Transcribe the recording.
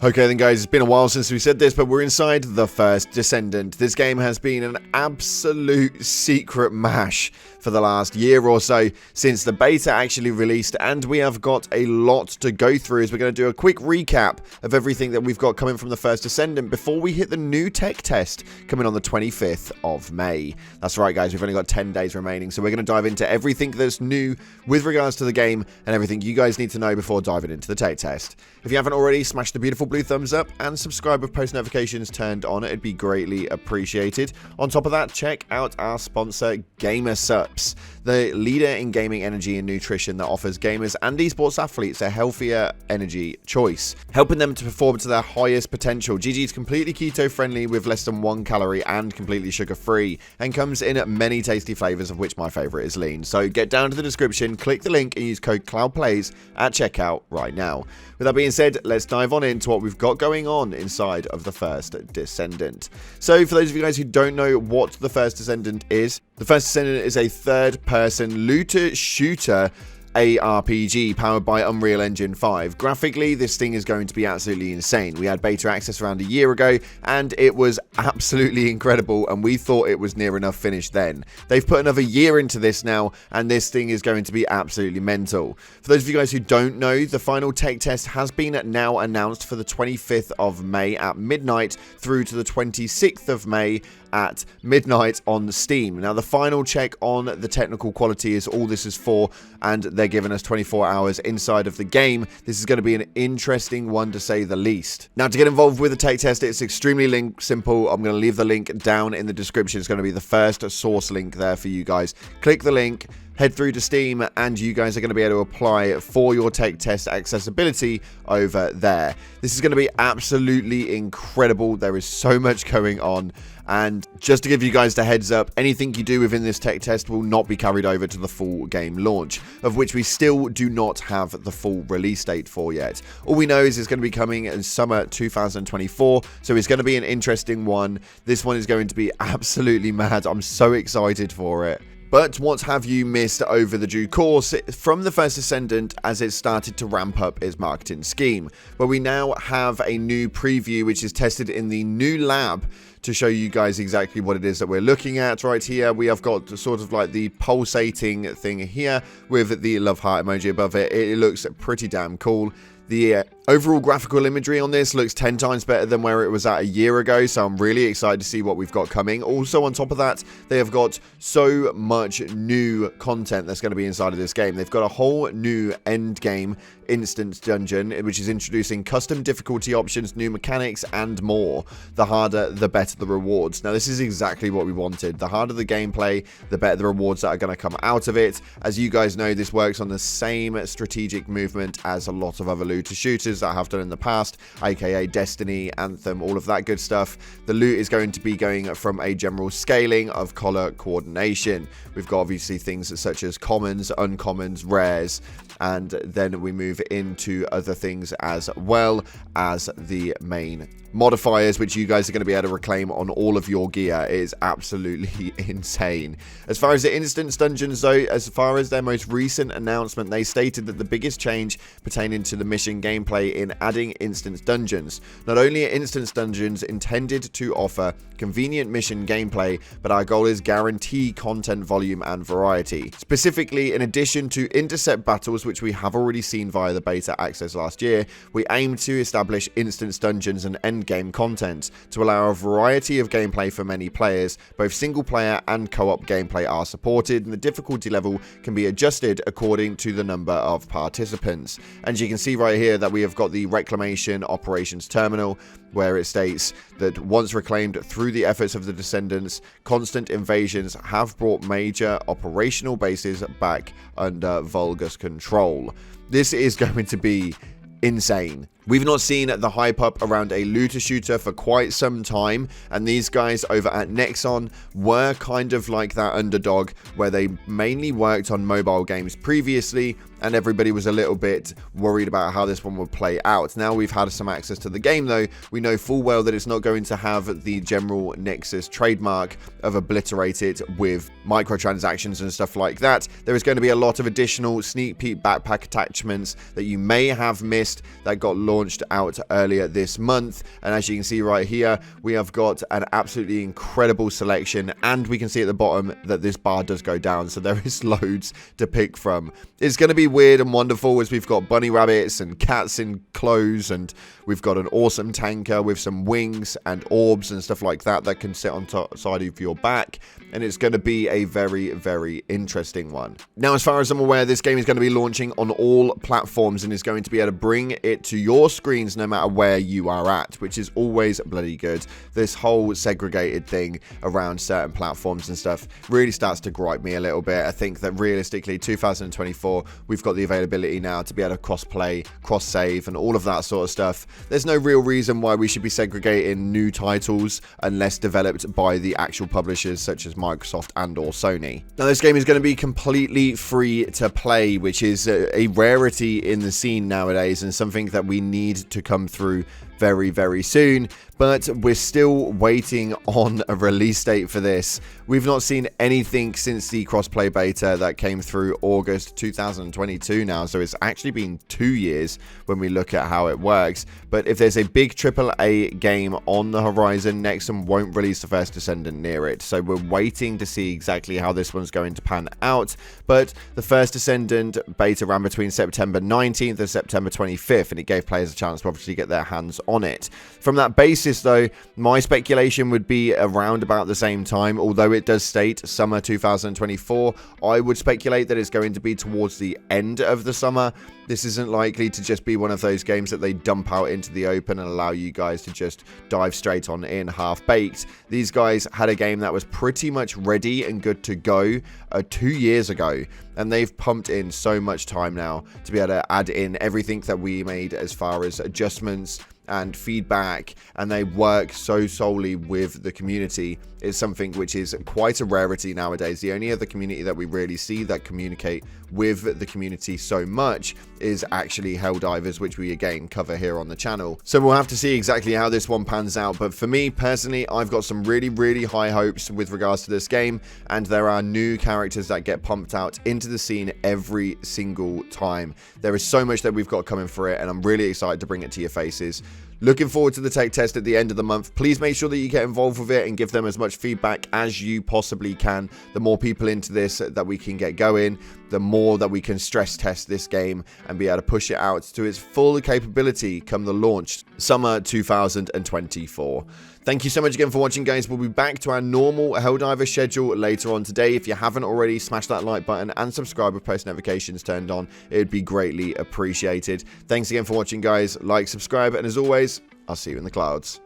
Okay then guys, it's been a while since we said this, but we're inside the First Descendant. This game has been an absolute secret mash for the last year or so since the beta actually released, and we have got a lot to go through as we're going to do a quick recap of everything that we've got coming from the First Descendant before we hit the new tech test coming on the 25th of May. That's right guys, we've only got 10 days remaining, so we're going to dive into everything that's new with regards to the game and everything you guys need to know before diving into the tech test. If you haven't already, smash the beautiful blue thumbs up and subscribe with post notifications turned on. It'd be greatly appreciated. On top of that, check out our sponsor GamerSups, the leader in gaming energy and nutrition that offers gamers and esports athletes a healthier energy choice, helping them to perform to their highest potential. GG is completely keto friendly with less than 1 calorie and completely sugar free, and comes in many tasty flavors, of which my favorite is lean. So get down to the description, click the link and use code CloudPlays at checkout right now. With that being said, let's dive on into what we've got going on inside of the First Descendant. So for those of you guys who don't know what the First Descendant is, the First Descendant is a third-person looter-shooter ARPG powered by Unreal Engine 5. Graphically, this thing is going to be absolutely insane. We had beta access around a year ago, and it was absolutely incredible, and we thought it was near enough finished then. They've put another year into this now, and this thing is going to be absolutely mental. For those of you guys who don't know, the final tech test has been now announced for the 25th of May at midnight through to the 26th of May at midnight on Steam. Now, the final check on the technical quality is all this is for, and they're giving us 24 hours inside of the game. This is going to be an interesting one to say the least. Now, to get involved with the tech test, it's extremely simple. I'm going to leave the link down in the description. It's going to be the first source link there for you guys. Click the link, head through to Steam, and you guys are going to be able to apply for your tech test accessibility over there. This is going to be absolutely incredible. There is so much going on, and just to give you guys the heads up, anything you do within this tech test will not be carried over to the full game launch, of which we still do not have the full release date for yet. All we know is it's going to be coming in summer 2024, so it's going to be an interesting one. This one is going to be absolutely mad. I'm so excited for it. But what have you missed over the due course from the First Descendant as it started to ramp up its marketing scheme, where we now have a new preview which is tested in the new lab to show you guys exactly what it is that we're looking at right here. We have got sort of like the pulsating thing here with the love heart emoji above it. It looks pretty damn cool. The overall graphical imagery on this looks 10 times better than where it was at a year ago, so I'm really excited to see what we've got coming. Also, on top of that, they have got so much new content that's going to be inside of this game. They've got a whole new end game instance dungeon, which is introducing custom difficulty options, new mechanics, and more. The harder, the better the rewards. Now, this is exactly what we wanted. The harder the gameplay, the better the rewards that are going to come out of it. As you guys know, this works on the same strategic movement as a lot of other looter shooters that I have done in the past, aka Destiny, Anthem, all of that good stuff. The loot is going to be going from a general scaling of color coordination. We've got obviously things such as commons, uncommons, rares, and then we move into other things as well as the main modifiers, which you guys are going to be able to reclaim on all of your gear. It is absolutely insane. As far as the instance dungeons though, as far as their most recent announcement, they stated that the biggest change pertaining to the mission gameplay in adding instance dungeons. Not only are instance dungeons intended to offer convenient mission gameplay, but our goal is guarantee content volume and variety. Specifically, in addition to intercept battles, which we have already seen via the beta access last year, we aim to establish instance dungeons and end game content to allow a variety of gameplay for many players. Both single player and co-op gameplay are supported, and the difficulty level can be adjusted according to the number of participants. And you can see right here that we have got the Reclamation Operations Terminal, where it states that once reclaimed through the efforts of the Descendants, constant invasions have brought major operational bases back under Vulgus control. This is going to be insane. We've not seen the hype up around a looter shooter for quite some time, and these guys over at Nexon were kind of like that underdog where they mainly worked on mobile games previously, and everybody was a little bit worried about how this one would play out. Now we've had some access to the game though, we know full well that it's not going to have the general Nexus trademark of obliterated with microtransactions and stuff like that. There is going to be a lot of additional sneak peek backpack attachments that you may have missed that got launched launched out earlier this month. And as you can see right here, we have got an absolutely incredible selection, and we can see at the bottom that this bar does go down, so there is loads to pick from. It's going to be weird and wonderful as we've got bunny rabbits and cats in clothes, and we've got an awesome tanker with some wings and orbs and stuff like that that can sit on side of your back, and it's going to be a very, very interesting one. Now, as far as I'm aware, this game is going to be launching on all platforms and is going to be able to bring it to your screens no matter where you are at, which is always bloody good. This whole segregated thing around certain platforms and stuff really starts to gripe me a little bit. I think that realistically 2024, we've got the availability now to be able to cross-play, cross-save and all of that sort of stuff. There's no real reason why we should be segregating new titles unless developed by the actual publishers such as Microsoft and or Sony. Now, this game is going to be completely free to play, which is a rarity in the scene nowadays and something that we need to come through very, very soon, but we're still waiting on a release date for this. We've not seen anything since the crossplay beta that came through August 2022 now, so it's actually been 2 years when we look at how it works. But if there's a big AAA game on the horizon, Nexon won't release the First Descendant near it, so we're waiting to see exactly how this one's going to pan out. But the First Descendant beta ran between September 19th and September 25th, and it gave players a chance to obviously get their hands on it. From that basis though, my speculation would be around about the same time, although it does state summer 2024. I would speculate that it's going to be towards the end of the summer. This isn't likely to just be one of those games that they dump out into the open and allow you guys to just dive straight on in half-baked. These guys had a game that was pretty much ready and good to go 2 years ago, and they've pumped in so much time now to be able to add in everything that we made as far as adjustments and feedback, and they work so solely with the community. Is something which is quite a rarity nowadays. The only other community that we really see that communicate with the community so much is actually Helldivers, which we again cover here on the channel. So we'll have to see exactly how this one pans out, but for me personally, I've got some really, really high hopes with regards to this game, and there are new characters that get pumped out into the scene every single time. There is so much that we've got coming for it, and I'm really excited to bring it to your faces. Looking forward to the tech test at the end of the month. Please make sure that you get involved with it and give them as much feedback as you possibly can. The more people into this that we can get going, the more that we can stress test this game and be able to push it out to its full capability come the launch, summer 2024. Thank you so much again for watching, guys. We'll be back to our normal Helldiver schedule later on today. If you haven't already, smash that like button and subscribe with post notifications turned on. It would be greatly appreciated. Thanks again for watching, guys. Like, subscribe, and as always, I'll see you in the clouds.